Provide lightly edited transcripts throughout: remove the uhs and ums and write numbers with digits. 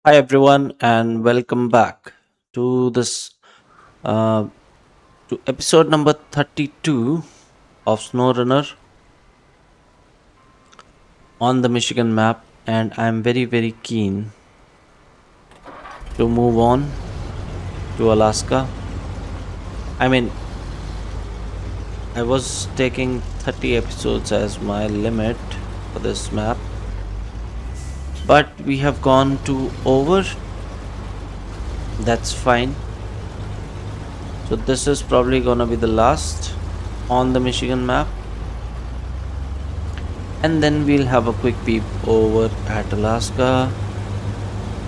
Hi everyone, and welcome back to this uh, to episode number 32 of Snowrunner on the Michigan map. And I'm very keen to move on to Alaska. I mean, I was taking 30 episodes as my limit for this map, but we have gone to over. That's fine. So this is probably gonna be the last on the Michigan map, and then we'll have a quick peep over at Alaska.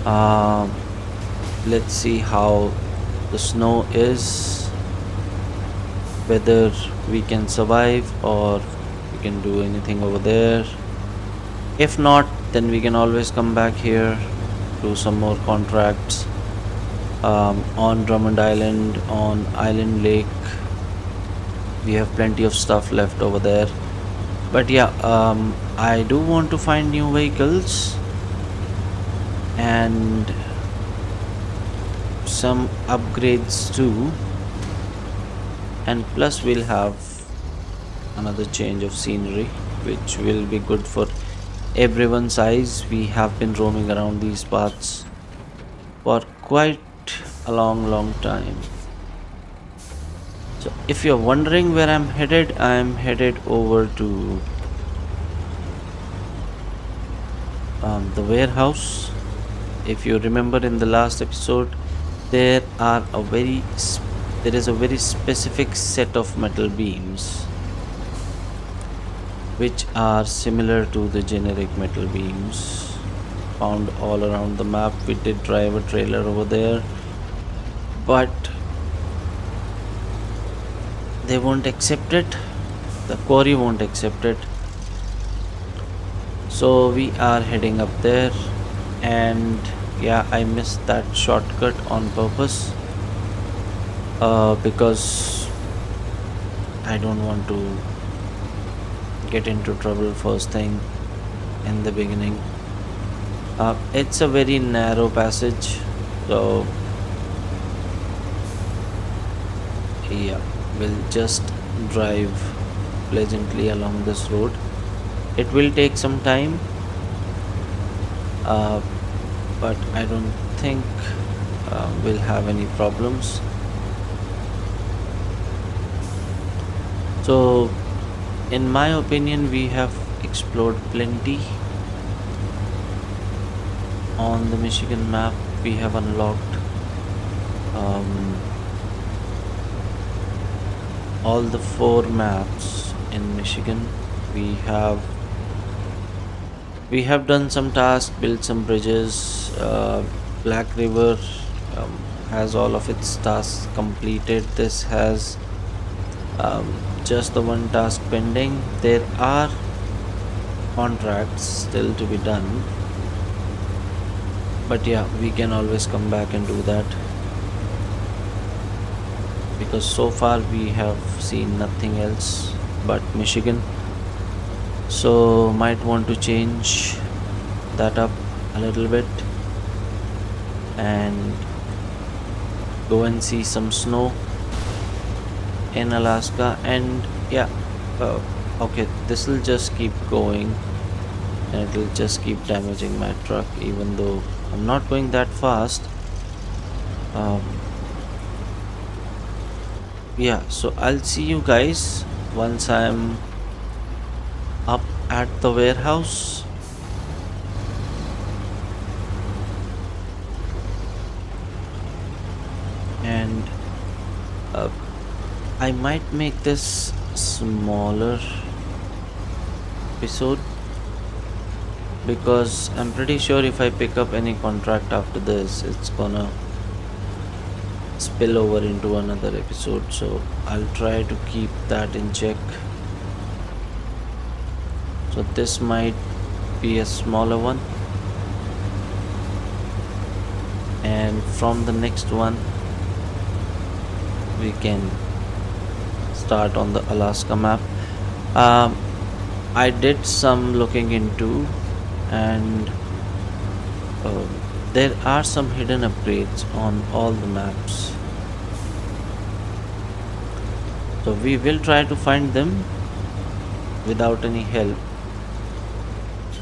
Um, let's see how the snow is, whether we can survive or we can do anything over there. If not, then we can always come back here, do some more contracts on Drummond Island, on Island Lake. We have plenty of stuff left over there. But yeah, I do want to find new vehicles and some upgrades too, and plus we'll have another change of scenery which will be good for everyone's eyes. We have been roaming around these paths for quite a long time. So if you're wondering where I'm headed over to the warehouse. If you remember in the last episode, there are a there is a very specific set of metal beams which are similar to the generic metal beams found all around the map. We did drive a trailer over there, but they won't accept it. The quarry won't accept it. So we are heading up there, and yeah, I missed that shortcut on purpose because I don't want to get into trouble first thing in the beginning. It's a very narrow passage, so yeah, we'll just drive pleasantly along this road. It will take some time, uh, but I don't think we'll have any problems. So, in my opinion, we have explored plenty on the Michigan map. We have unlocked um, all the four maps in Michigan. We have we have done some tasks, built some bridges. Black River has all of its tasks completed. This has just the one task pending. There are contracts still to be done, but yeah, we can always come back and do that because so far we have seen nothing else but Michigan. So might want to change that up a little bit and go and see some snow in Alaska. And yeah, uh, okay, this will just keep going and it will just keep damaging my truck even though I'm not going that fast. um, yeah, so I'll see you guys once I'm up at the warehouse. And uh, I might make this smaller episode because I'm pretty sure if I pick up any contract after this, it's gonna spill over into another episode. So I'll try to keep that in check. So this might be a smaller one, and from the next one, we can start on the Alaska map. Um, I did some looking into, and uh, There are some hidden upgrades on all the maps, so we will try to find them without any help.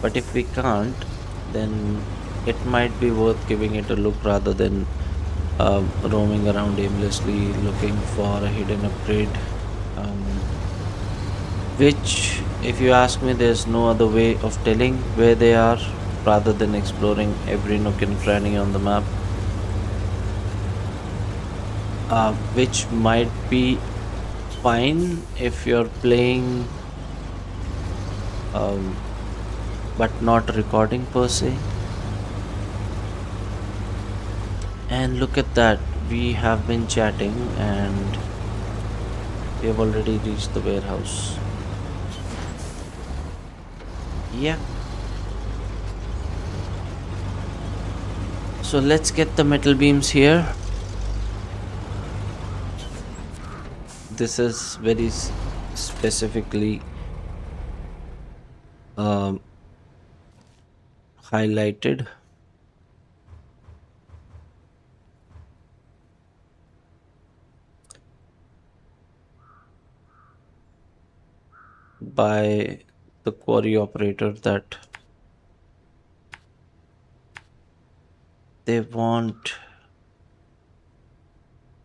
But if we can't, then it might be worth giving it a look rather than roaming around aimlessly looking for a hidden upgrade. Um, which, if you ask me, there's no other way of telling where they are rather than exploring every nook and cranny on the map, which might be fine if you're playing um, but not recording per se. And look at that, we have been chatting and we have already reached the warehouse. Yeah, so let's get the metal beams here. This is very specifically um, highlighted by the quarry operator that they want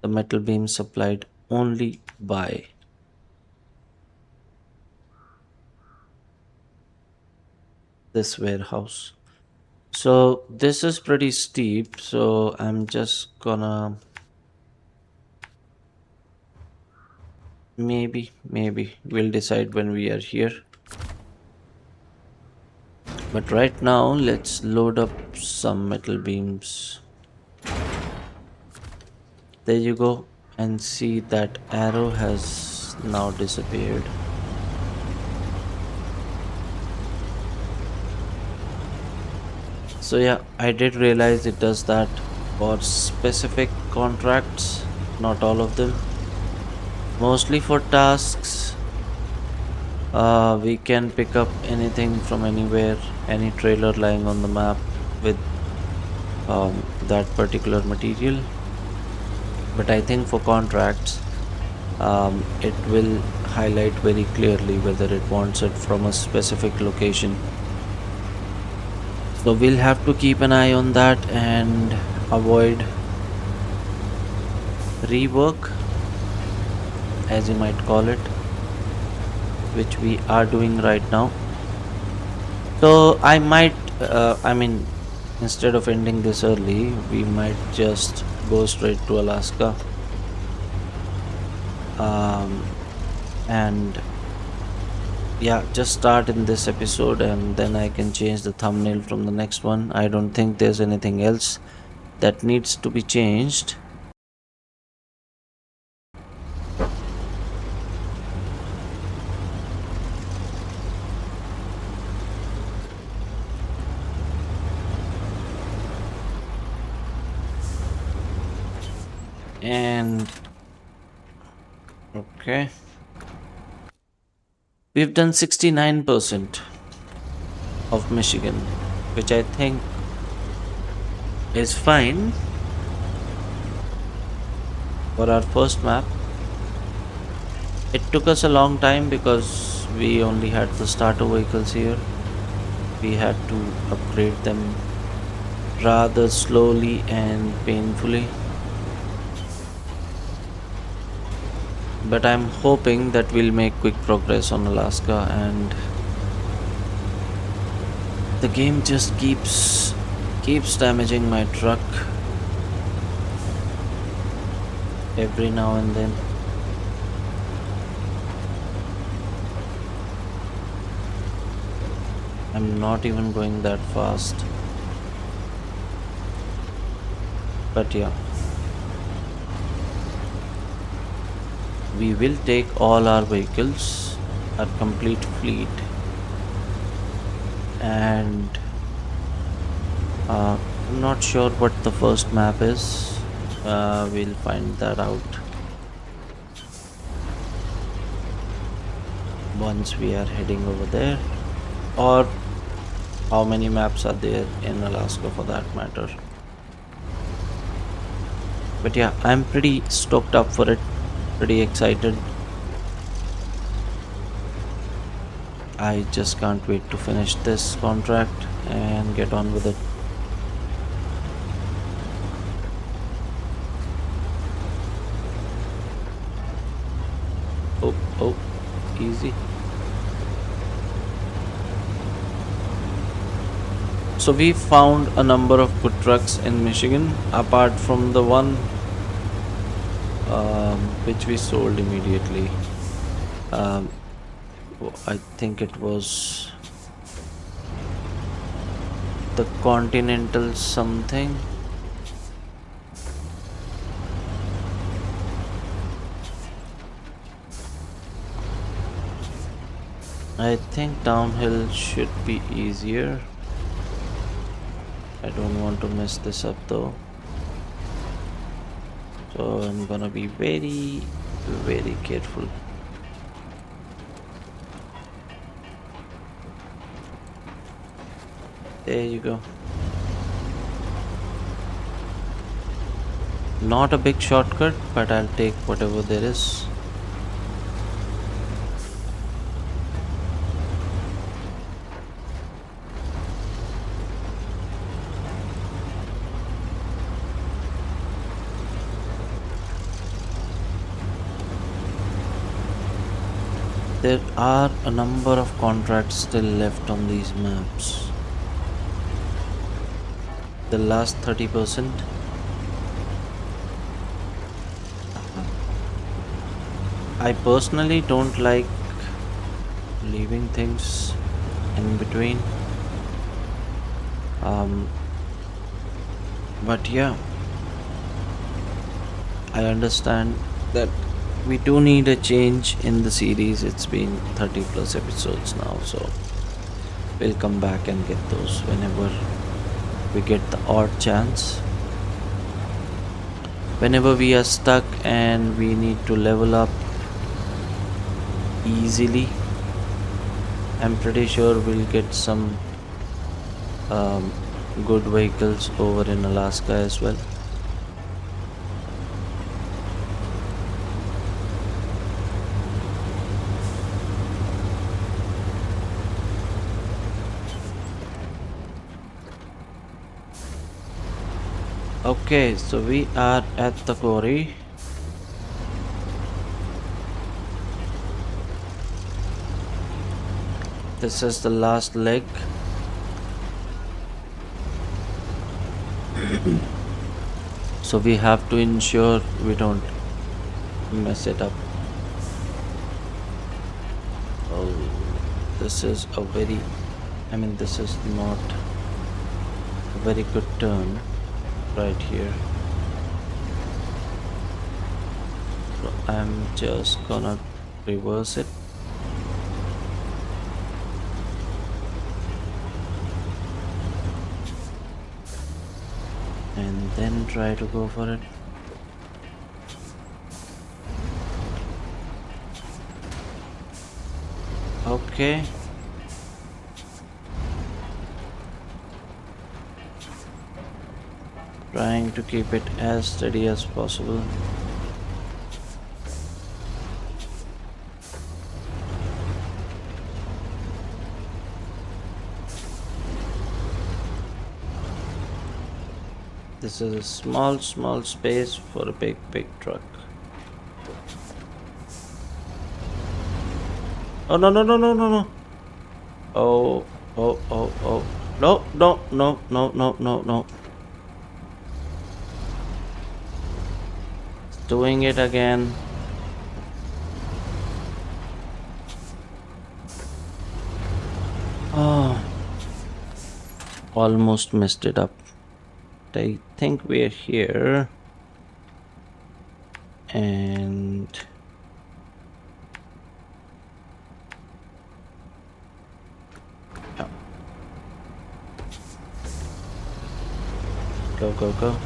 the metal beam supplied only by this warehouse. So this is pretty steep, so I'm just gonna maybe we'll decide when we are here. But right now, let's load up some metal beams. There you go, and see that arrow has now disappeared. So yeah, I did realize it does that for specific contracts, not all of them. Mostly for tasks, we can pick up anything from anywhere, any trailer lying on the map with that particular material. But I think for contracts, it will highlight very clearly whether it wants it from a specific location. So we'll have to keep an eye on that and avoid rework, as you might call it, which we are doing right now. So I mean, instead of ending this early, we might just go straight to Alaska. Um, and yeah, just start in this episode and then I can change the thumbnail from the next one. I don't think there's anything else that needs to be changed. And okay, we've done 69% of Michigan, which I think is fine for our first map. It took us a long time because we only had the starter vehicles here. We had to upgrade them rather slowly and painfully. But I'm hoping that we'll make quick progress on Alaska, and the game just keeps damaging my truck every now and then. I'm not even going that fast. But yeah, we will take all our vehicles, our complete fleet, and I'm not sure what the first map is. We'll find that out once we are heading over there, or how many maps are there in Alaska for that matter. But yeah, I'm pretty stoked up for it, pretty excited. I just can't wait to finish this contract and get on with it. Oh, oh, easy. So we found a number of good trucks in Michigan, apart from the one which we sold immediately. Um, I think it was the Continental something. I think downhill should be easier. I don't want to mess this up though. So I'm gonna be very, very careful. There you go. Not a big shortcut, but I'll take whatever there is. There are a number of contracts still left on these maps. The last 30%. I personally don't like leaving things in between. Um, but yeah, I understand that we do need a change in the series. It's been 30 plus episodes now, so we'll come back and get those whenever we get the odd chance. Whenever we are stuck and we need to level up easily, I'm pretty sure we'll get some um, good vehicles over in Alaska as well. Okay, so we are at the quarry. This is the last leg. So we have to ensure we don't mess it up. Oh, this is a very, this is not a very good turn right here. So I'm just gonna reverse it. And then try to go for it. Okay. Trying to keep it as steady as possible. This is a small space for a big truck. Oh no. Oh. No. It's doing it again. Oh, almost messed it up. I think we're here. And yeah. Go.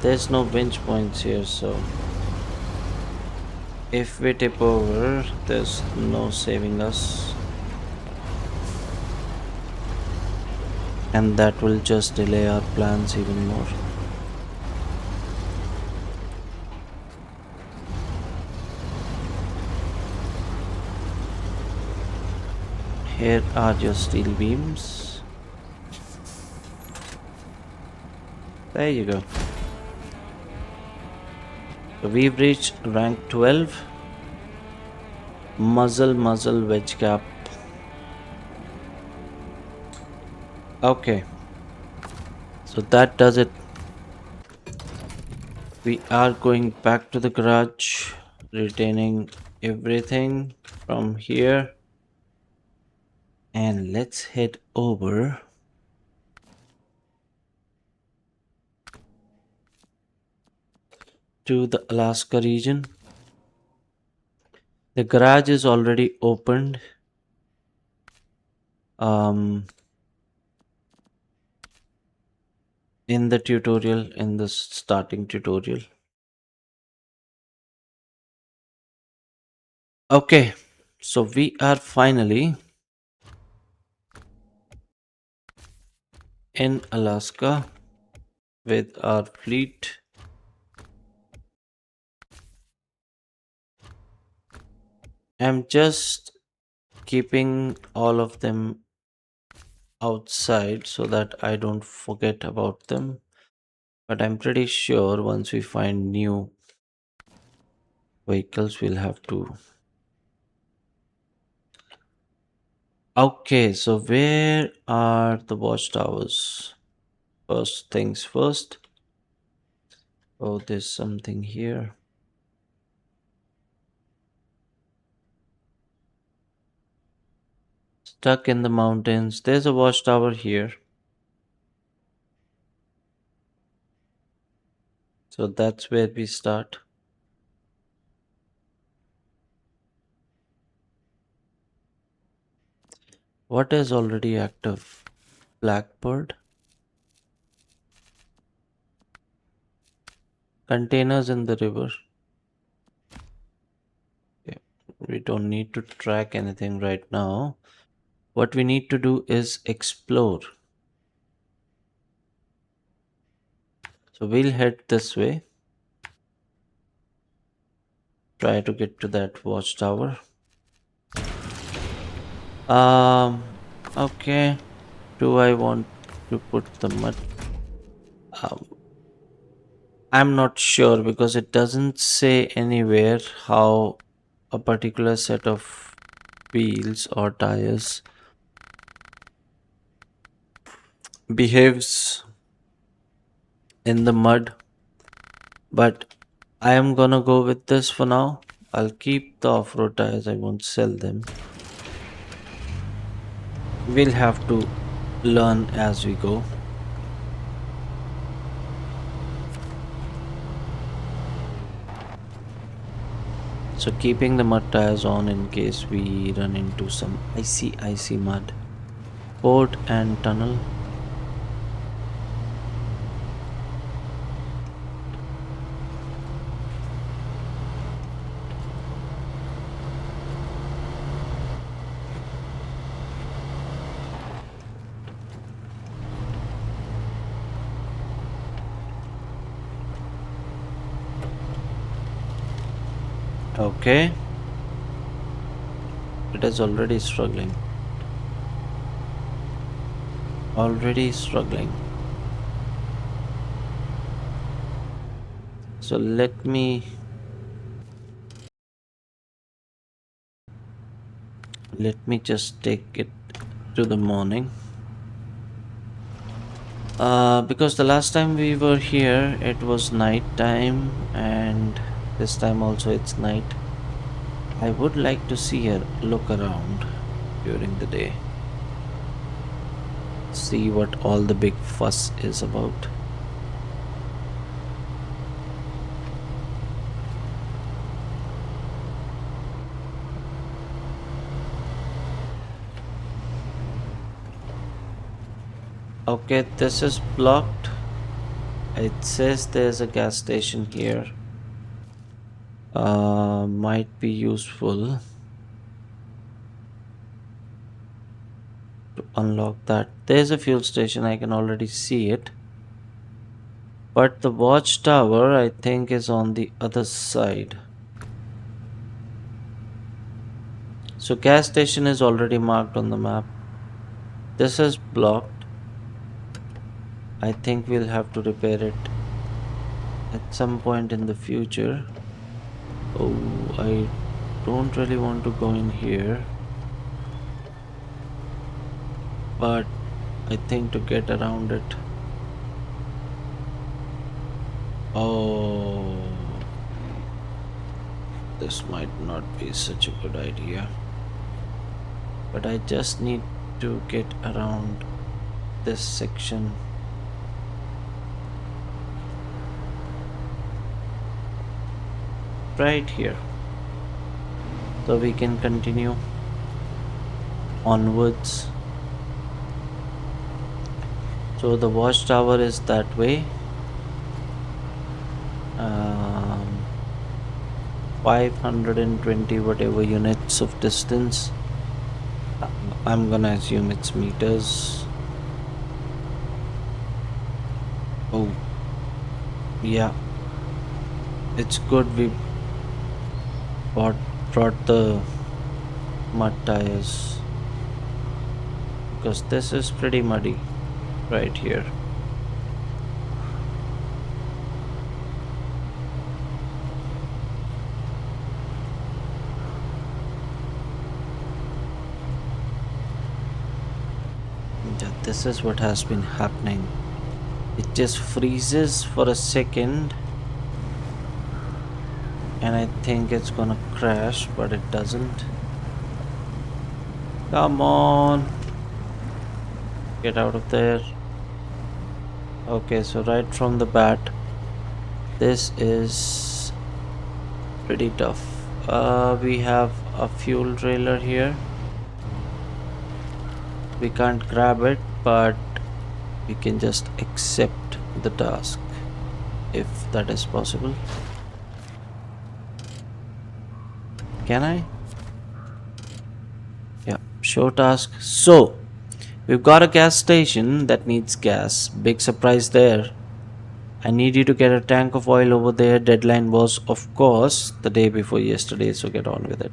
There's no bench points here, so If we tip over, there's no saving us, and that will just delay our plans even more. Here are your steel beams. There you go. So we've reached rank 12. Muzzle wedge cap. Okay, so that does it. We are going back to the garage, retaining everything from here, and let's head over to the Alaska region. The garage is already opened. Um, in the tutorial, in the starting tutorial. Okay, so we are finally in Alaska with our fleet. I'm just keeping all of them outside so that I don't forget about them. But I'm pretty sure once we find new vehicles, we'll have to. Okay, so where are the watchtowers? First things first. Oh, there's something here. Stuck in the mountains. There's a watchtower here. So that's where we start. What is already active? Blackbird. Containers in the river. Okay. We don't need to track anything right now. What we need to do is explore. So we'll head this way. Try to get to that watchtower. Um, okay. Do I want to put the mud? Um, I'm not sure because it doesn't say anywhere how a particular set of wheels or tires behaves in the mud, but I am gonna go with this for now. I'll keep the off-road tires, I won't sell them. We'll have to learn as we go. So keeping the mud tires on in case we run into some icy mud. Port and tunnel. Okay. It is already struggling. Already struggling. So let me just take it to the morning. Because the last time we were here, it was night time, and this time also it's night. I would like to see a look around during the day. See what all the big fuss is about. Okay, this is blocked. It says there's a gas station here. might be useful to unlock that. There's a fuel station, I can already see it. But the watchtower, I think, is on the other side. So, gas station is already marked on the map. This is blocked. I think we'll have to repair it at some point in the future. Oh, I don't really want to go in here. But I think to get around it. Oh, this might not be such a good idea. But I just need to get around this section. Right here. So we can continue onwards. So the watchtower is that way. Um, 520 whatever units of distance. I'm gonna assume it's meters. Oh, yeah. It's good we bought, brought the mud tires because this is pretty muddy right here. Yeah, this is what has been happening. It just freezes for a second and I think it's gonna crash, but it doesn't. Come on, get out of there. Okay, so right from the bat, this is pretty tough. We have a fuel trailer here. We can't grab it, but we can just accept the task if that is possible. Can I? Yeah, show task. So, we've got a gas station that needs gas. Big surprise there. I need you to get a tank of oil over there. Deadline was, of course, the day before yesterday, so get on with it.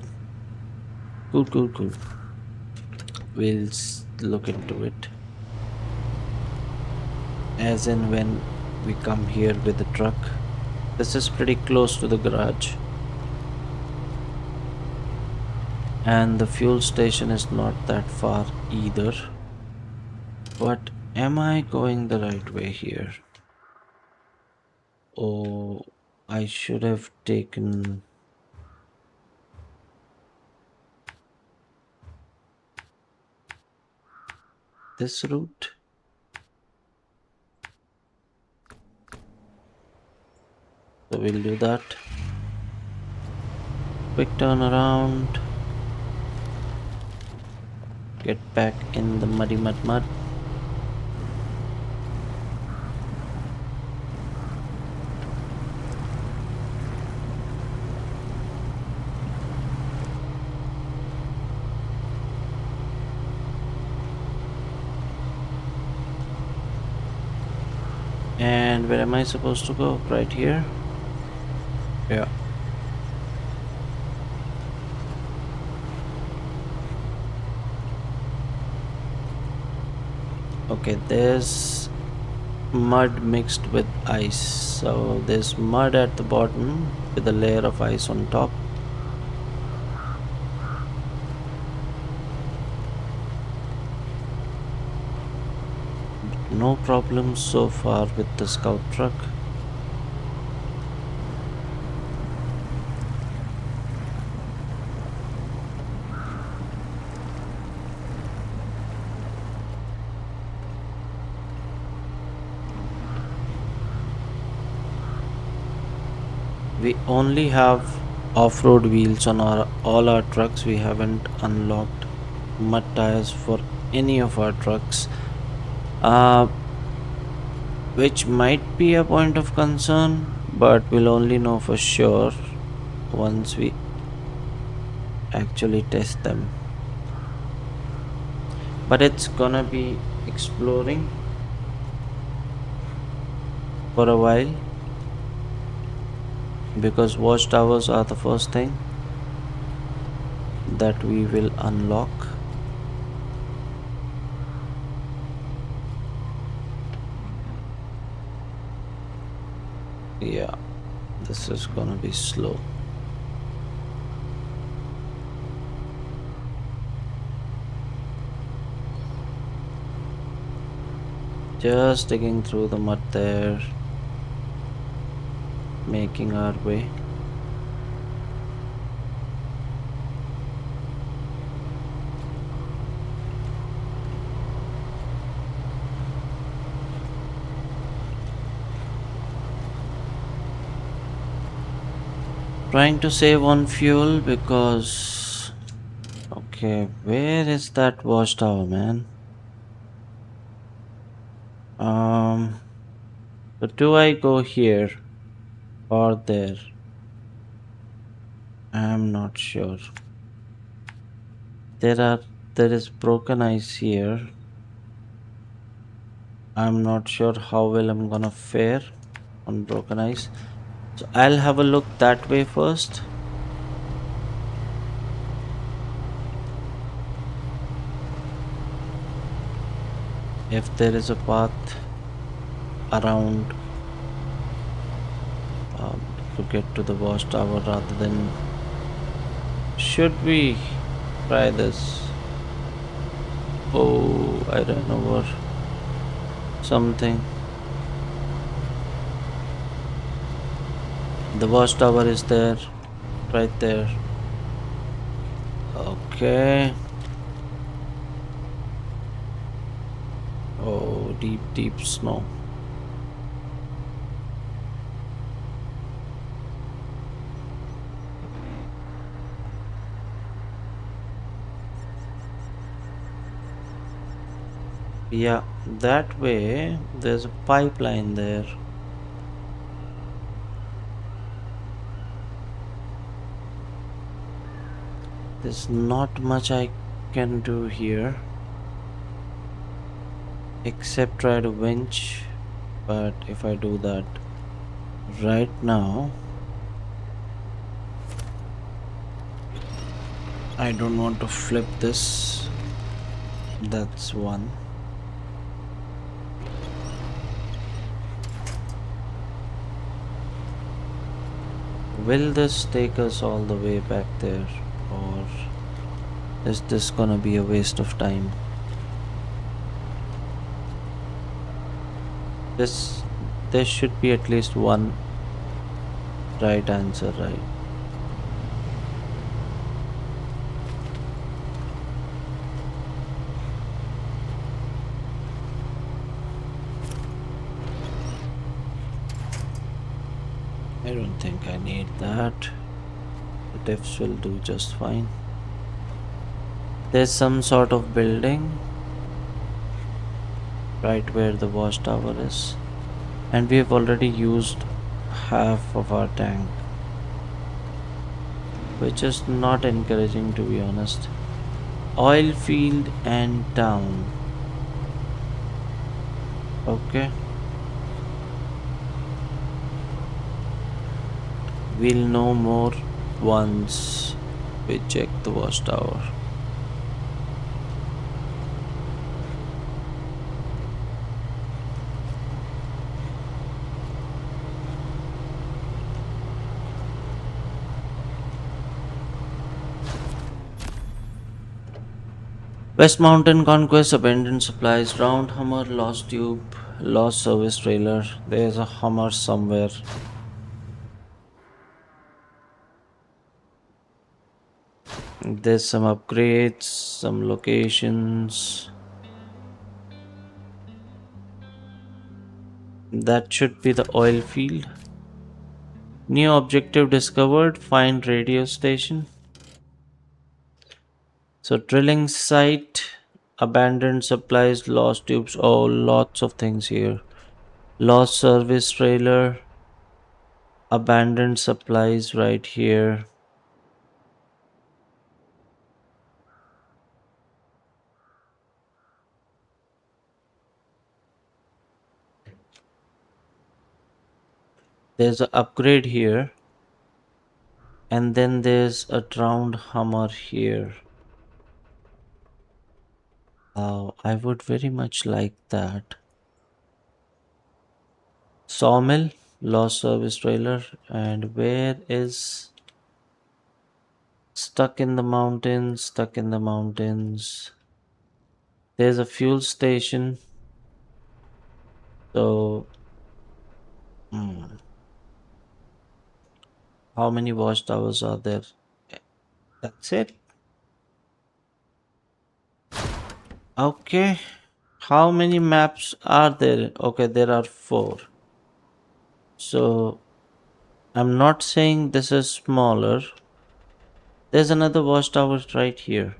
Cool, cool, cool. We'll look into it. As in when we come here with the truck. This is pretty close to the garage. And the fuel station is not that far either. But am I going the right way here? Oh, I should have taken this route. So we'll do that. Quick turnaround. Get back in the muddy mud. And where am I supposed to go? Right here? Yeah. Okay, there's mud mixed with ice. So there's mud at the bottom with a layer of ice on top. No problems so far with the scout truck. We only have off-road wheels on all our trucks. We haven't unlocked mud tires for any of our trucks, uh, which might be a point of concern, but we'll only know for sure once we actually test them. But it's gonna be exploring for a while because watchtowers are the first thing that we will unlock. Yeah, this is gonna be slow. Just digging through the mud there, making our way. Trying to save on fuel because. Okay, where is that watchtower, man? Um, but do I go here or there? I'm not sure. There are there is broken ice here. I'm not sure how well I'm gonna fare on broken ice. So I'll have a look that way first. If there is a path around um, to get to the watchtower rather than should we try this? Oh, I ran over something. The watchtower is there, right there. Okay. Oh, deep, deep snow. Yeah, that way there's a pipeline there. There's not much I can do here except try to winch. But if I do that right now, I don't want to flip this. That's one. Will this take us all the way back there, or is this gonna be a waste of time? This there should be at least one right answer, right? I don't think I need that. The diffs will do just fine. There's some sort of building right where the watchtower is, and we've already used half of our tank, which is not encouraging to be honest. Oil field and town. Okay, we'll know more once we check the watchtower. West Mountain Conquest, abandoned supplies, round Hummer, lost tube, lost service trailer. There's a Hummer somewhere. There's some upgrades, some locations. That should be the oil field. New objective discovered, find radio station. So, drilling site, abandoned supplies, lost tubes. Oh, lots of things here. Lost service trailer. Abandoned supplies right here. There's an upgrade here, and then there's a drowned hummer here. I would very much like that. Sawmill, lost service trailer, and where is stuck in the mountains? Stuck in the mountains. There's a fuel station. So, hmm, how many watchtowers are there? That's it. Okay. How many maps are there? Okay, there are four. So, I'm not saying this is smaller. There's another watchtower right here.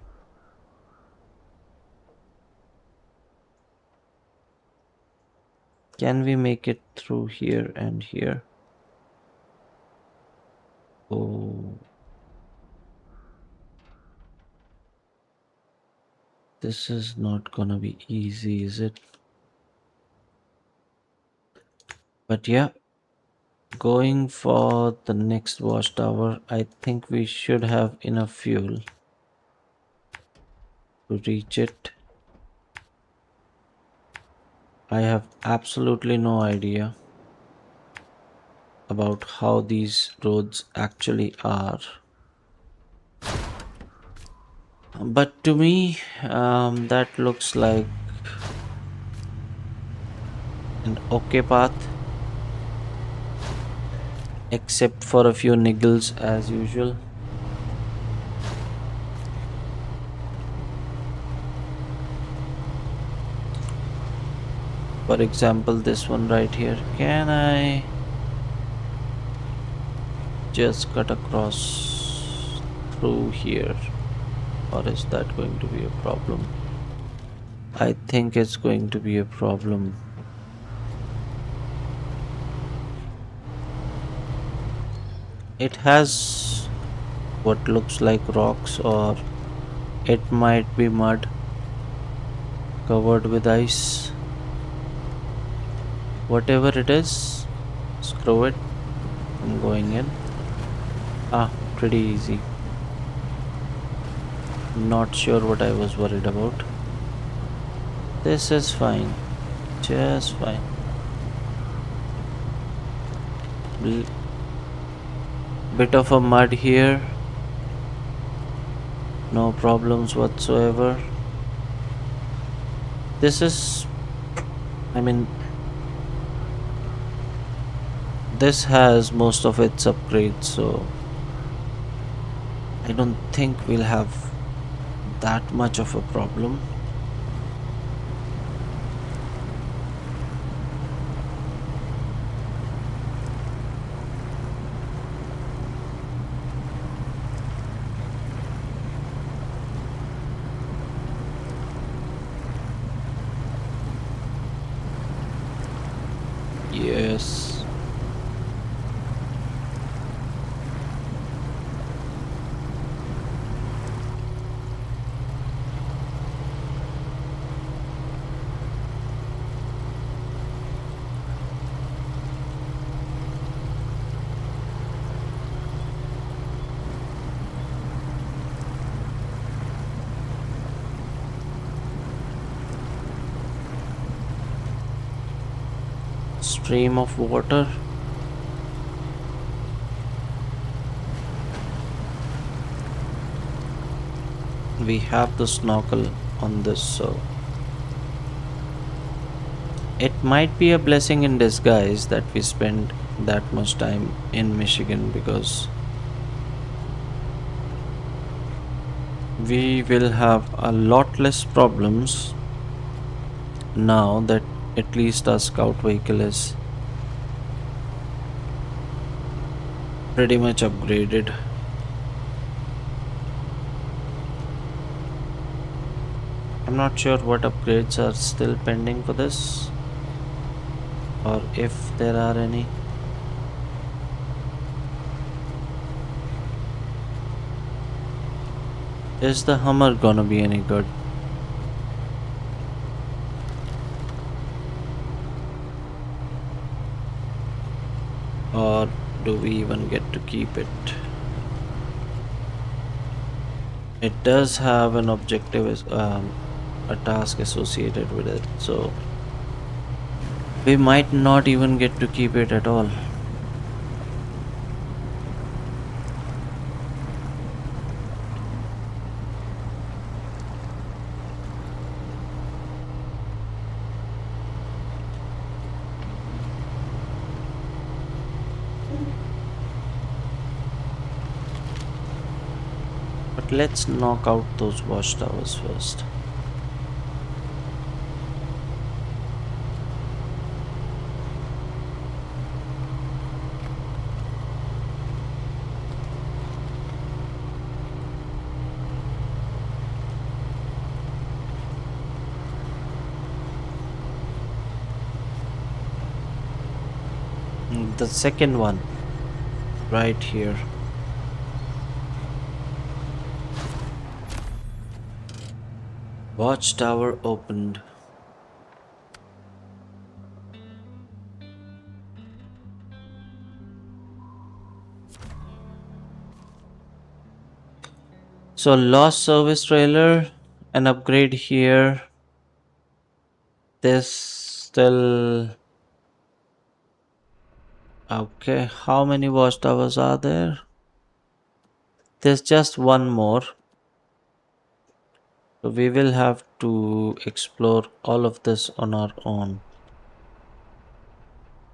Can we make it through here and here? Oh, this is not gonna be easy, is it? But yeah, going for the next watchtower, I think we should have enough fuel to reach it. I have absolutely no idea about how these roads actually are. But to me, that looks like an okay path, except for a few niggles as usual. For example, this one right here. Can I just cut across through here? Or is that going to be a problem? I think it's going to be a problem. It has what looks like rocks, or it might be mud covered with ice. Whatever it is, screw it. I'm going in. Ah, pretty easy. Not sure what I was worried about. This is fine. Just fine. L- Bit of a mud here. No problems whatsoever. This is, I mean, this has most of its upgrades, so I don't think we'll have that much of a problem. Yes. Stream of water. We have the snorkel on this, so it might be a blessing in disguise that we spend that much time in Michigan, because we will have a lot less problems now that at least our scout vehicle is pretty much upgraded. I'm not sure what upgrades are still pending for this, or if there are any. Is the Hummer gonna be any good? Or do we even get to keep it? It does have an objective, a task associated with it, so we might not even get to keep it at all. But let's knock out those watchtowers first. The second one, right here. Watchtower opened. So, lost service trailer, an upgrade here. This still. Okay, how many watchtowers are there? There's just one more. So, we will have to explore all of this on our own.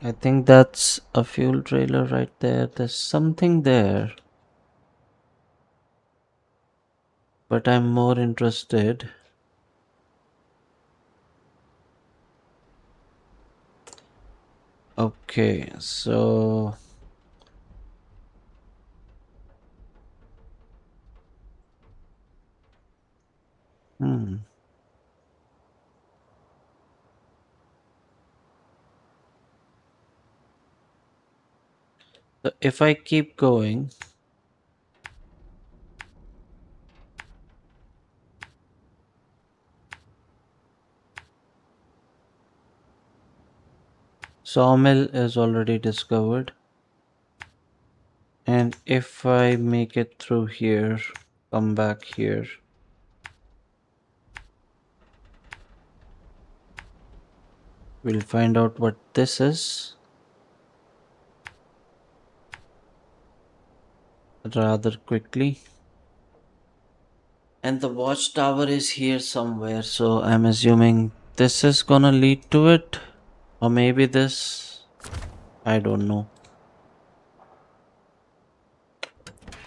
I think that's a fuel trailer right there. There's something there, but I'm more interested. Okay, so hmm. So if I keep going, sawmill is already discovered, and if I make it through here, come back here, we'll find out what this is rather quickly. And the watchtower is here somewhere, so I'm assuming this is gonna lead to it, or maybe this. I don't know.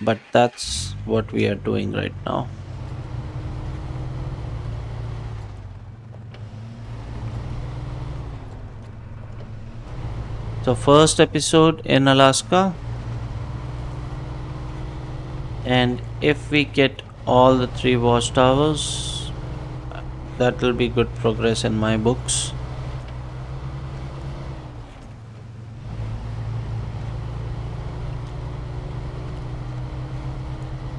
But that's what we are doing right now. So, first episode in Alaska, and if we get all the three watchtowers, that will be good progress in my books.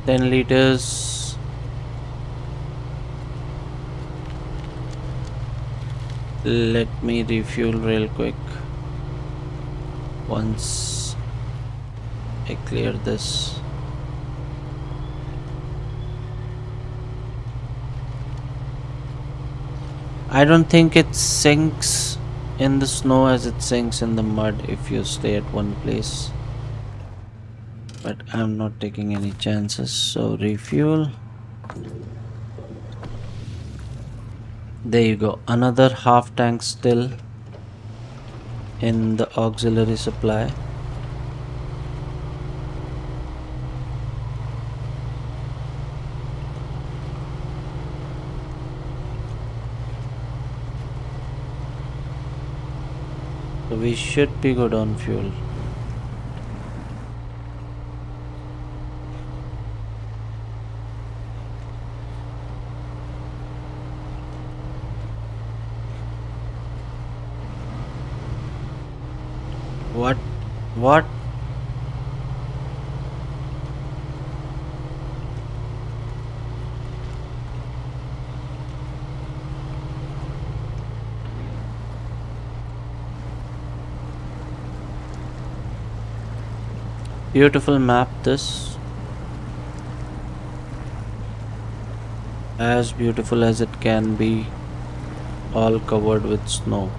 10 liters. Let me refuel real quick once I clear this. I don't think it sinks in the snow as it sinks in the mud if you stay at one place. But I'm not taking any chances, so refuel. There you go, another half tank still in the auxiliary supply. So we should be good on fuel. What? What? Beautiful map, this. As beautiful as it can be, all covered with snow.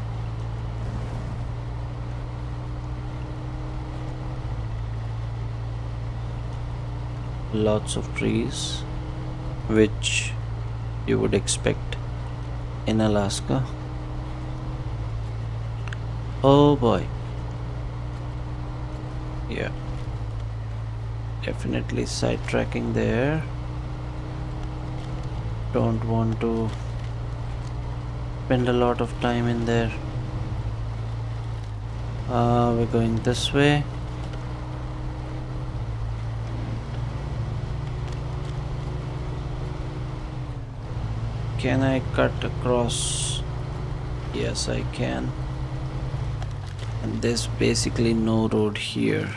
Lots of trees, which you would expect in Alaska. Oh boy. Yeah, definitely sidetracking there. Don't want to spend a lot of time in there. We're going this way. Can I cut across? Yes, I can. And there's basically no road here.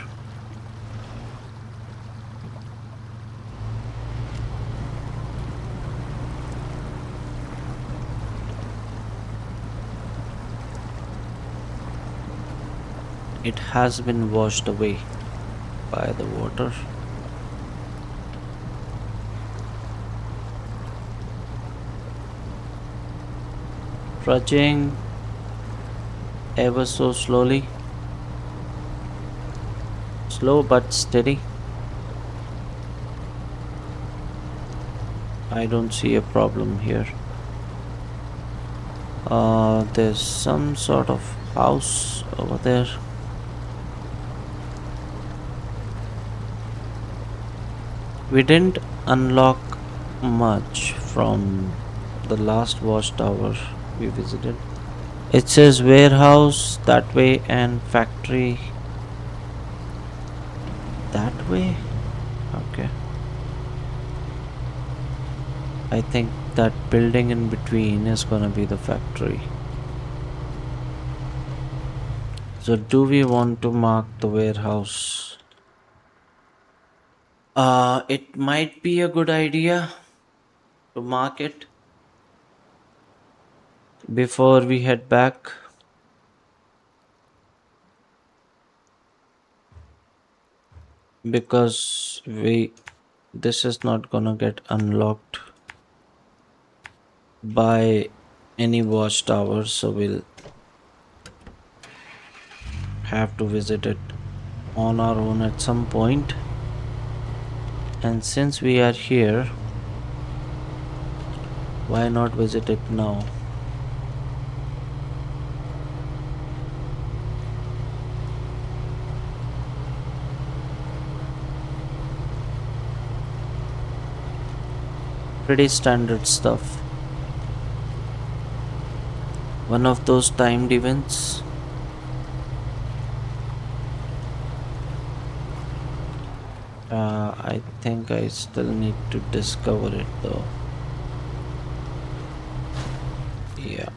It has been washed away by the water. Trudging ever so slowly. Slow but steady. I don't see a problem here. There's some sort of house over there. We didn't unlock much from the last watchtower we visited. It says warehouse that way and factory that way. Okay. I think that building in between is gonna be the factory. So do we want to mark the warehouse? It might be a good idea to mark it before we head back. Because we this is not gonna get unlocked by any watchtower, so we'll have to visit it on our own at some point. And since we are here, why not visit it now? Pretty standard stuff. One of those timed events. I think I still need to discover it though. Yeah.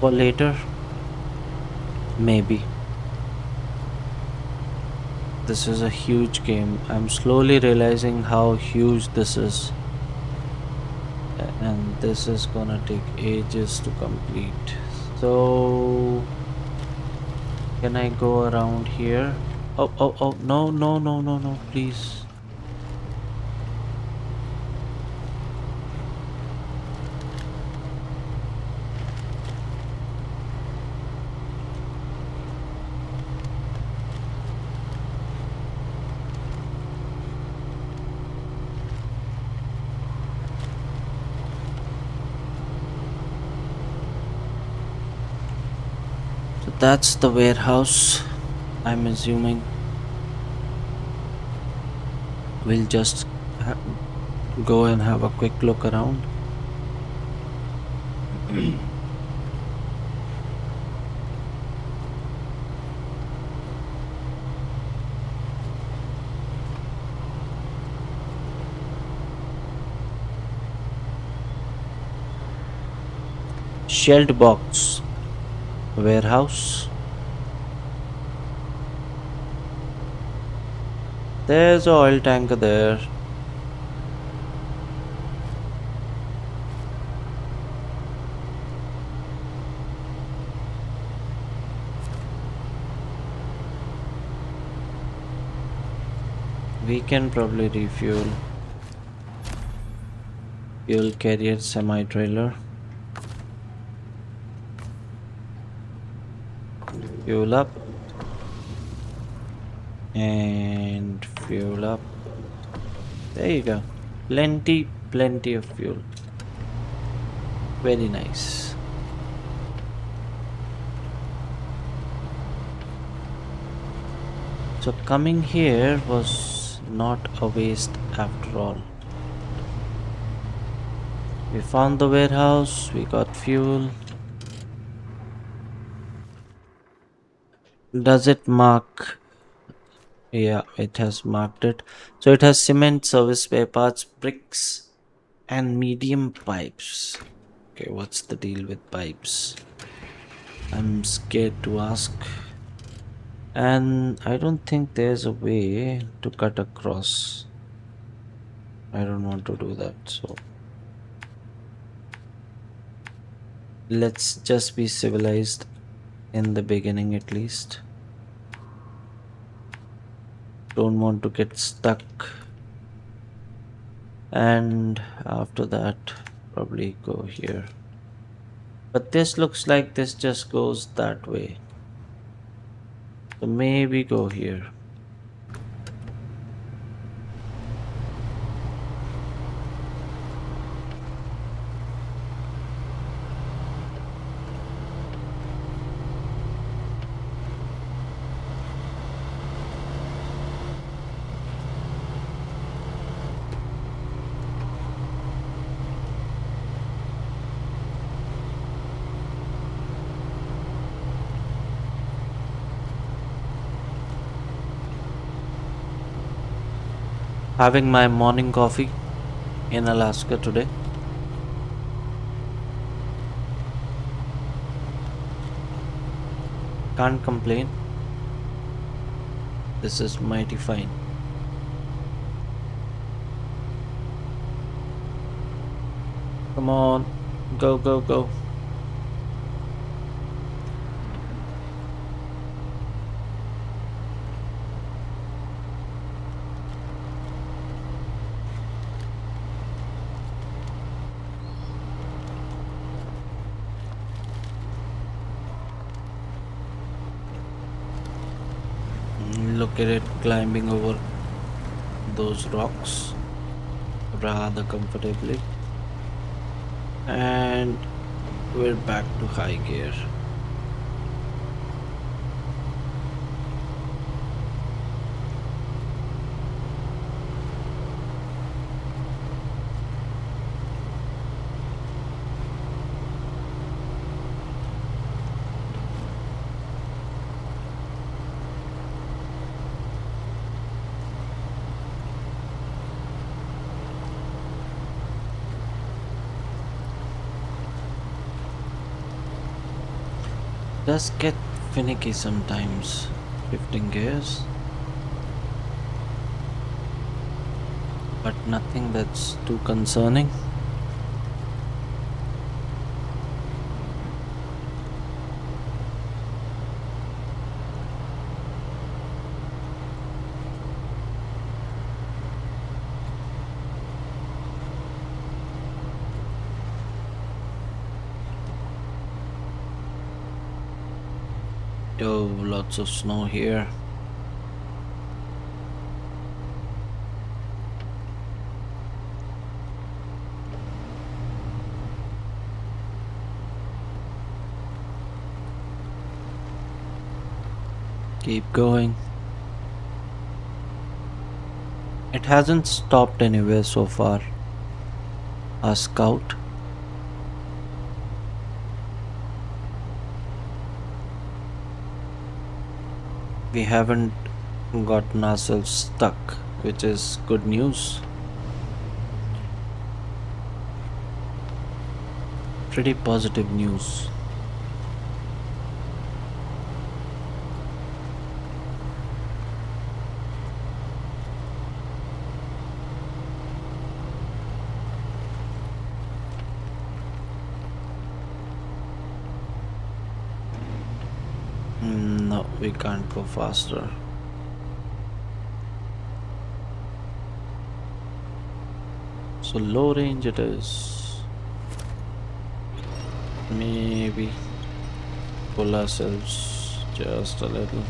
For later, maybe. This is a huge game. I'm slowly realizing how huge this is. And this is gonna take ages to complete. So, can I go around here? Oh, oh, oh, no, no, no, no, no, please. So that's the warehouse, I'm assuming. We'll just go and have a quick look around. Shelled box warehouse. There's a oil tanker there. We can probably refuel. Fuel carrier semi trailer. Fuel up and fuel up. There you go. Plenty of fuel. Very nice. So coming here was not a waste after all. We found the warehouse, we got fuel. Does it mark? Yeah, it has marked it. So it has cement, service spare parts, bricks, and medium pipes. Okay, what's the deal with pipes? I'm scared to ask. And I don't think there's a way to cut across. I don't want to do that. So let's just be civilized in the beginning at least. Don't want to get stuck. And after that, probably go here. But this looks like this just goes that way. So maybe go here. Having my morning coffee in Alaska today. Can't complain. This is mighty fine. Come on. Go, go, go. Look at it climbing over those rocks rather comfortably. And we're back to high gear. Does get finicky sometimes, shifting gears, but nothing that's too concerning. Oh, lots of snow here. Keep going. It hasn't stopped anywhere so far. A scout. We haven't gotten ourselves stuck, which is good news. Pretty positive news. No, we can't go faster. So low range it is. Maybe pull ourselves just a little.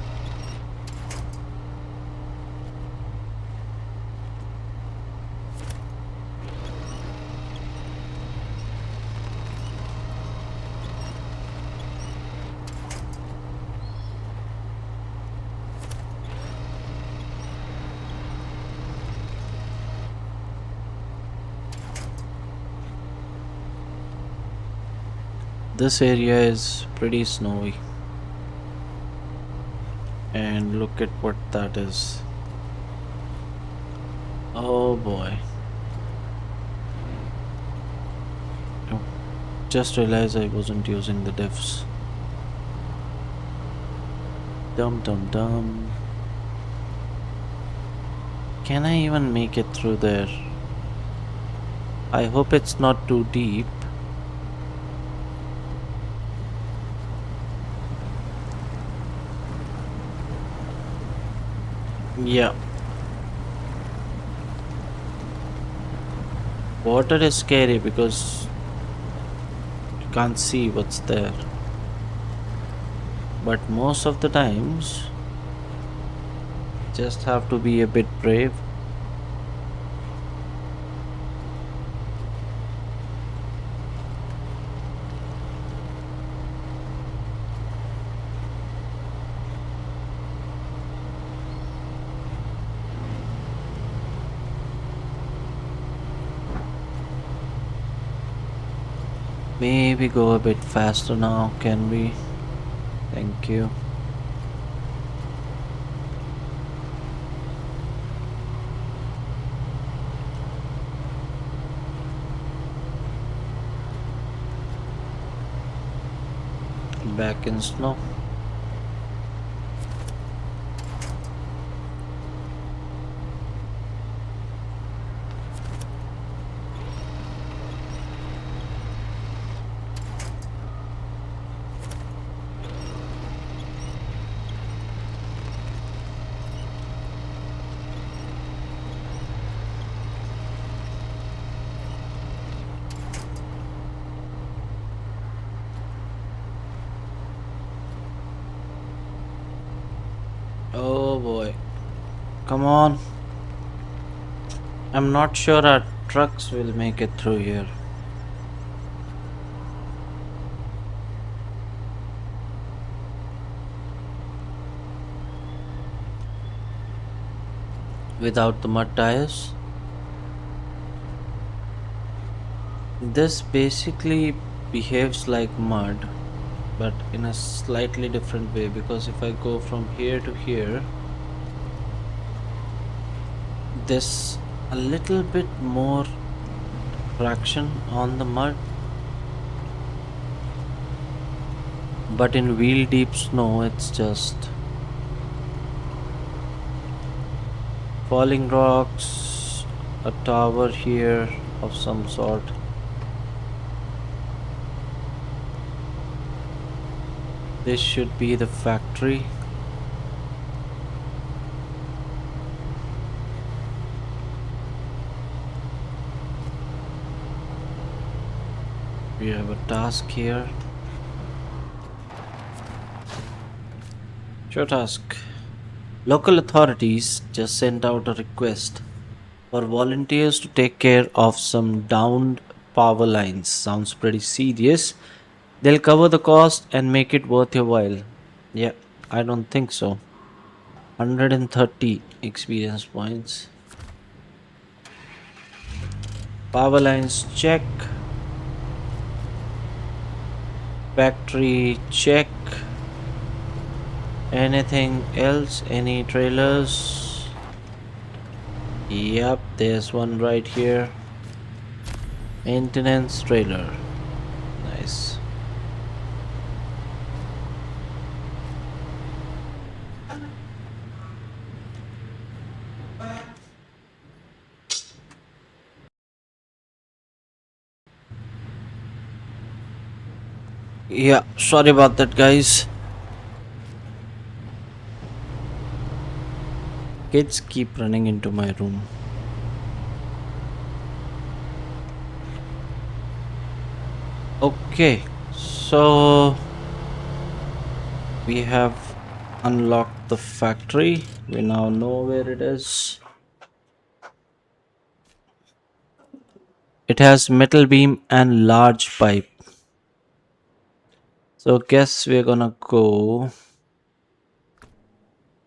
This area is pretty snowy, and look at what that is. Oh boy. Oh, just realized I wasn't using the diffs. Dum dum dum. Can I even make it through there? I hope it's not too deep. Yeah. Water is scary because you can't see what's there. But most of the times, just have to be a bit brave. Maybe go a bit faster now, can we? Thank you. Back in snow. Oh boy. Come on. I'm not sure our trucks will make it through here. Without the mud tires. This basically behaves like mud, but in a slightly different way, because if I go from here to here, there's a little bit more traction on the mud, but in wheel deep snow it's just falling rocks, a tower here of some sort. This should be the factory. We have a task here. Show task. Local authorities just sent out a request for volunteers to take care of some downed power lines. Sounds pretty serious. They'll cover the cost and make it worth your while. Yeah, I don't think so. 130 experience points. Power lines check. Factory check. Anything else? Any trailers? Yep, there's one right here. Maintenance trailer. Nice. Yeah, sorry about that, guys. Kids keep running into my room. Okay, so we have unlocked the factory. We now know where it is. It has metal beam and large pipe. So guess we're gonna go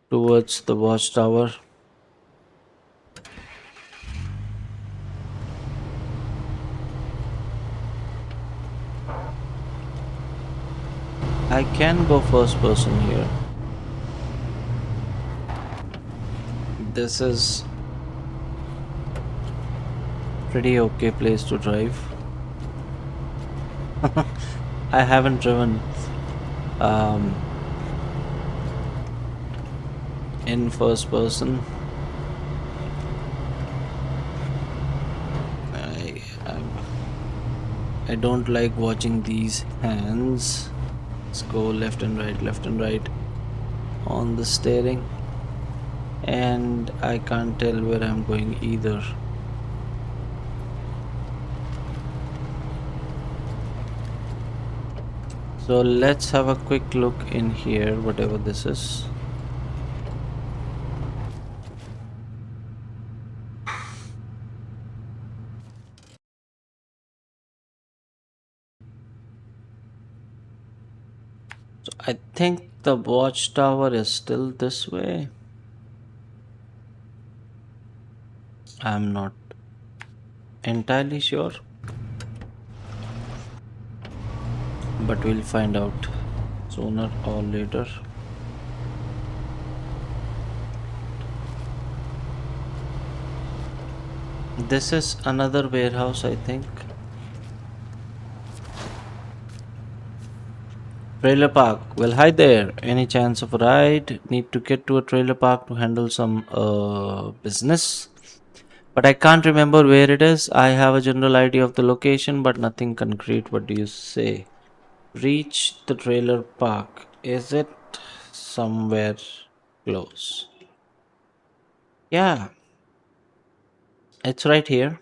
towards the watchtower. I can go first person here. This is pretty okay place to drive. I haven't driven um, in first person. I, I I don't like watching these hands. Let's go left and right on the steering, and I can't tell where I'm going either. So let's have a quick look in here, whatever this is. So I think the watchtower is still this way. I'm not entirely sure, but we'll find out sooner or later. This is another warehouse, I think. Trailer park. Well, hi there. Any chance of a ride? Need to get to a trailer park to handle some business. But I can't remember where it is. I have a general idea of the location, but nothing concrete. What do you say? Reach the trailer park. Is it somewhere close? Yeah, it's right here.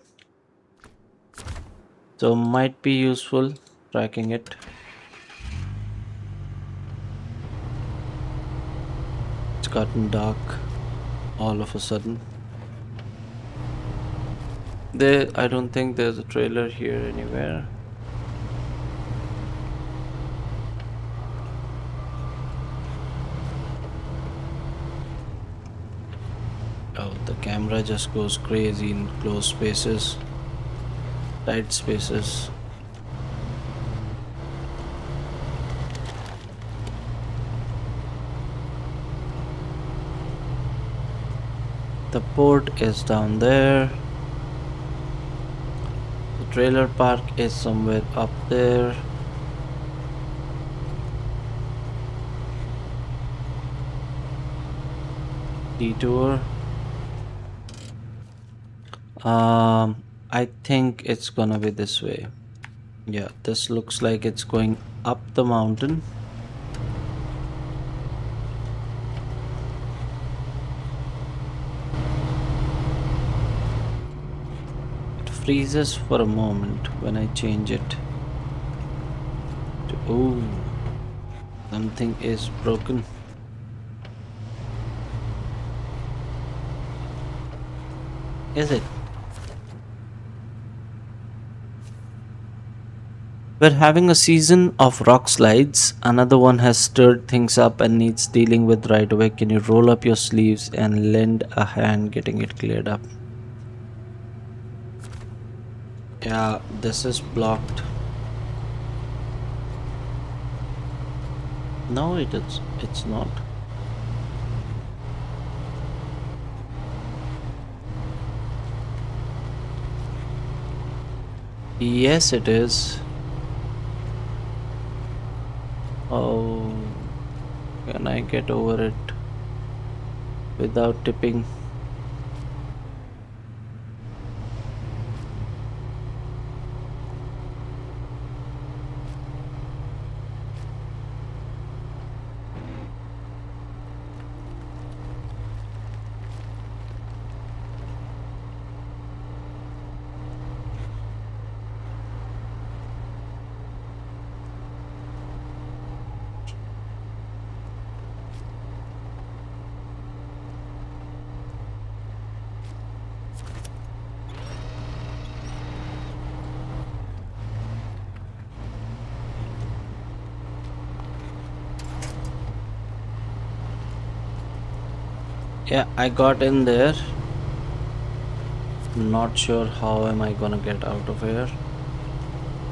So might be useful tracking it. It's gotten dark all of a sudden. I don't think there's a trailer here anywhere. Oh, the camera just goes crazy in close spaces, tight spaces. The port is down there. The trailer park is somewhere up there. Detour. I think it's gonna be this way. Yeah, this looks like it's going up the mountain. It freezes for a moment when I change it. Oh, something is broken. Is it? We're having a season of rock slides. Another one has stirred things up and needs dealing with right away. Can you roll up your sleeves and lend a hand getting it cleared up? Yeah, this is blocked. No, it's not. Yes, it is. Oh, can I get over it without tipping? Yeah, I got in there. Not sure how am I gonna get out of here,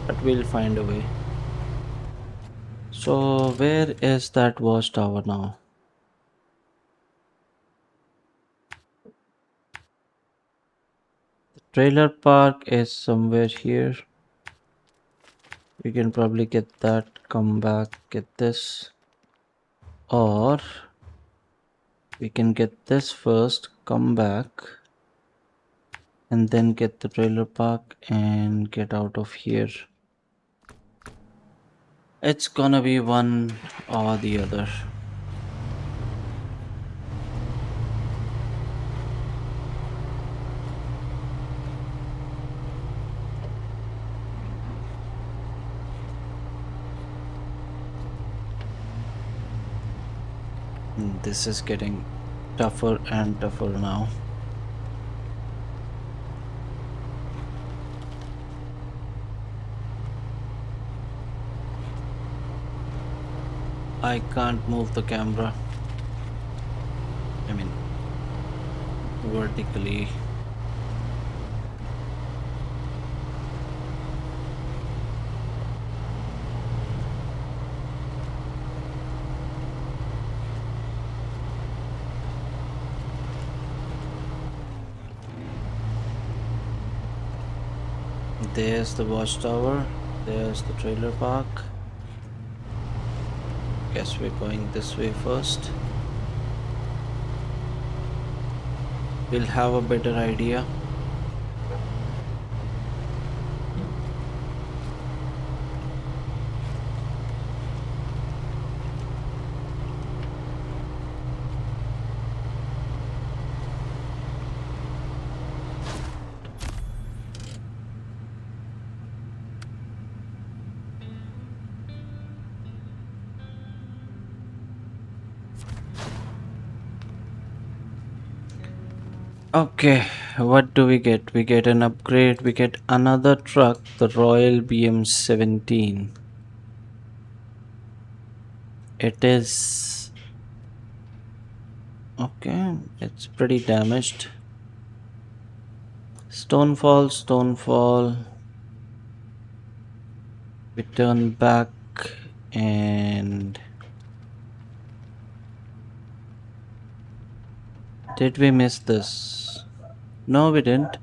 but we'll find a way. So where is that watchtower now? Trailer park is somewhere here. We can probably get that, come back, get this. Or we can get this first, come back, and then get the trailer park and get out of here. It's gonna be one or the other. This is getting tougher and tougher now. I can't move the camera. I mean, vertically. There's the watchtower. There's the trailer park. Guess we're going this way first. We'll have a better idea. Okay, what do we get? We get an upgrade. We get another truck, the Royal BM17. It is okay, it's pretty damaged. Stonefall, Stonefall. We turn back and did we miss this? No, we didn't.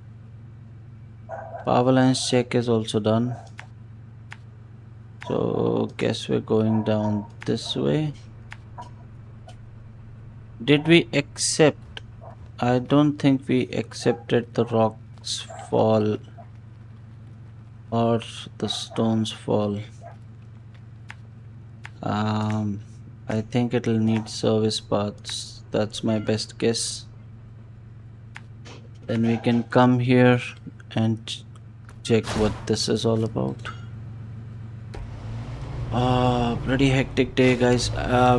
Power lines check is also done. So guess we're going down this way. Did we accept? I don't think we accepted the rocks fall or the stones fall. Um, I think it'll need service parts. That's my best guess. Then we can come here and check what this is all about. Pretty hectic day, guys.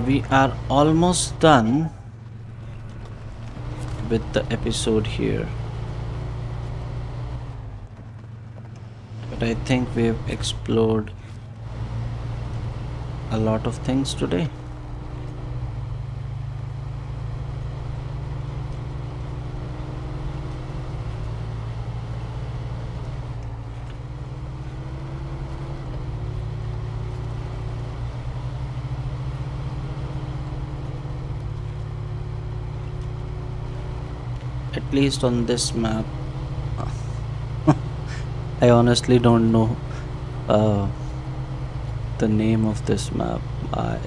We are almost done with the episode here. But I think we've explored a lot of things today. At least on this map. I honestly don't know uh, the name of this map. I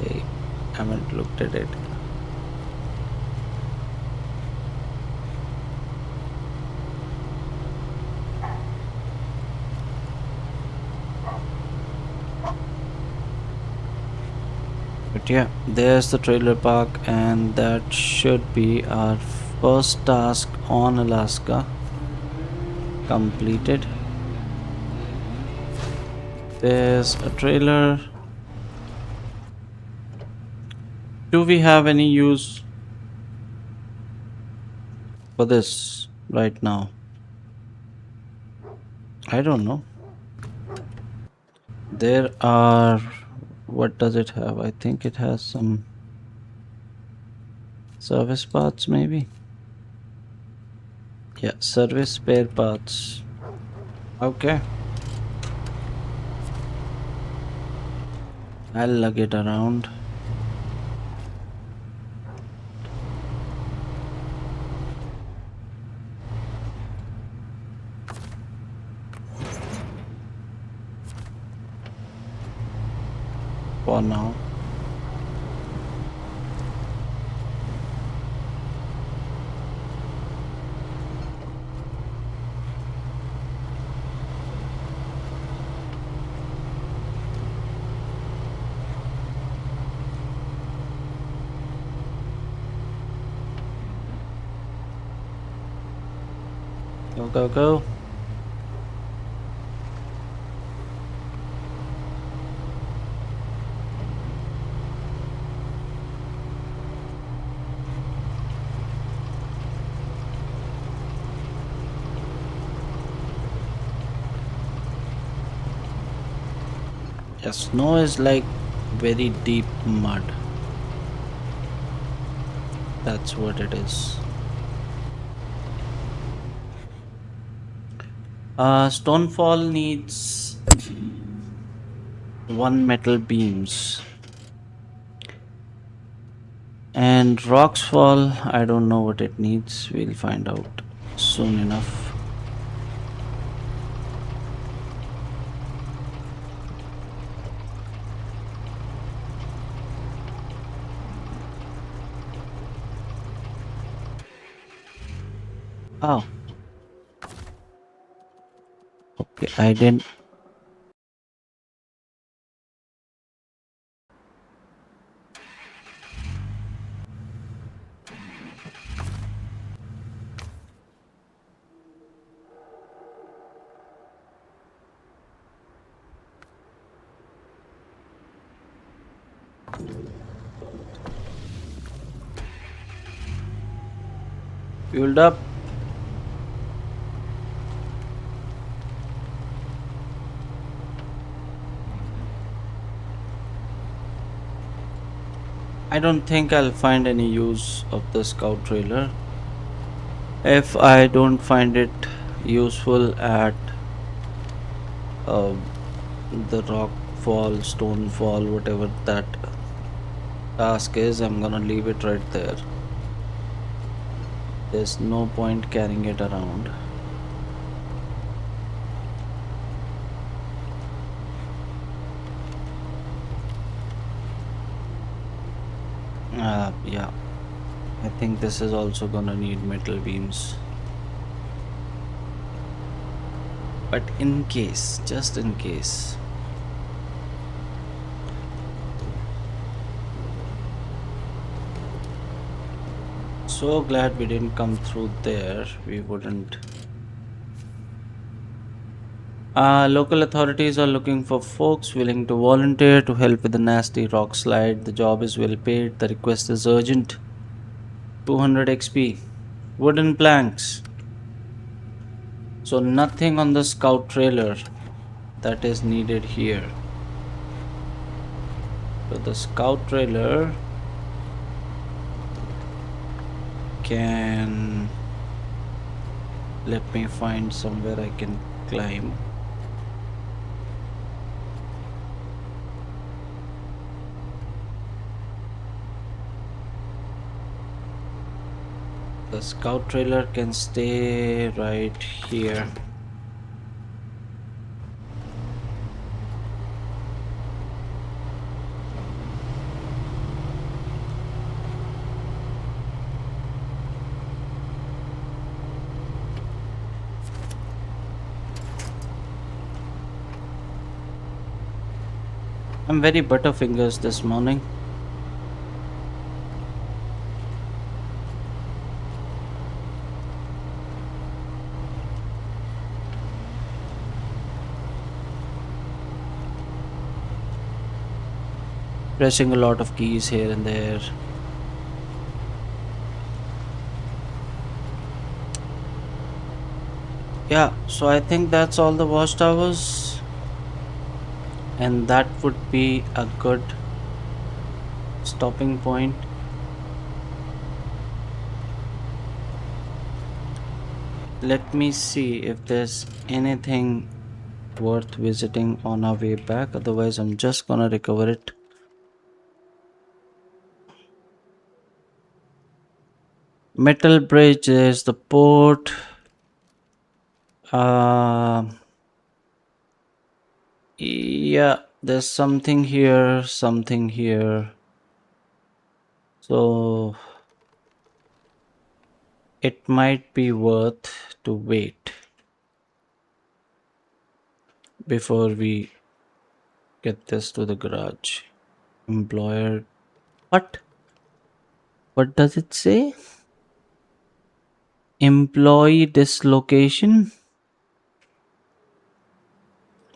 haven't looked at it. But yeah, there's the trailer park, and that should be our first task on Alaska completed. There's a trailer. Do we have any use for this right now? I don't know. There are. What does it have? I think it has some service parts, maybe. Yeah, service spare parts. Okay, I'll lug it around for now. Go, go, go. Yeah, snow is like very deep mud. That's what it is. Stonefall needs one metal beams, and rocks fall. I don't know what it needs. We'll find out soon enough. Oh, okay. I didn't build up. I don't think I'll find any use of the scout trailer. If I don't find it useful at um, the rock fall, stone fall, whatever that task is, I'm gonna leave it right there. There's no point carrying it around. Yeah, I think this is also gonna need metal beams. But in case, just in case. So glad we didn't come through there. We wouldn't. Local authorities are looking for folks willing to volunteer to help with the nasty rock slide. The job is well paid. The request is urgent. 200 XP. Wooden planks. So nothing on the scout trailer that is needed here. So the scout trailer can, let me find somewhere I can climb. The scout trailer can stay right here. I'm very butterfingers this morning. Pressing a lot of keys here and there. Yeah, so I think that's all the watchtowers, and that would be a good stopping point. Let me see if there's anything worth visiting on our way back. Otherwise, I'm just gonna recover it. Metal Bridge is the port. Uh, yeah, there's something here, something here. So it might be worth to wait before we get this to the garage. Employer. What? What does it say? Employee dislocation.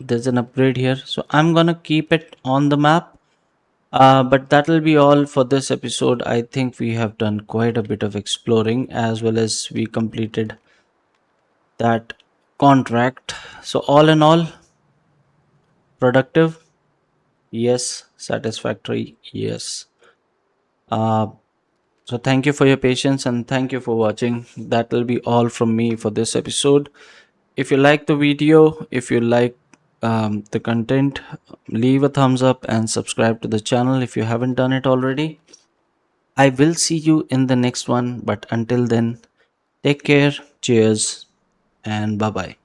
There's an upgrade here. So I'm gonna keep it on the map. But that'll be all for this episode. I think we have done quite a bit of exploring as well as we completed that contract. So, all in all, productive? Yes. Satisfactory? Yes. Uh, so, thank you for your patience and thank you for watching. That will be all from me for this episode. If you like the video, if you like the content, leave a thumbs up and subscribe to the channel if you haven't done it already. I will see you in the next one, but until then, take care, cheers, and bye bye.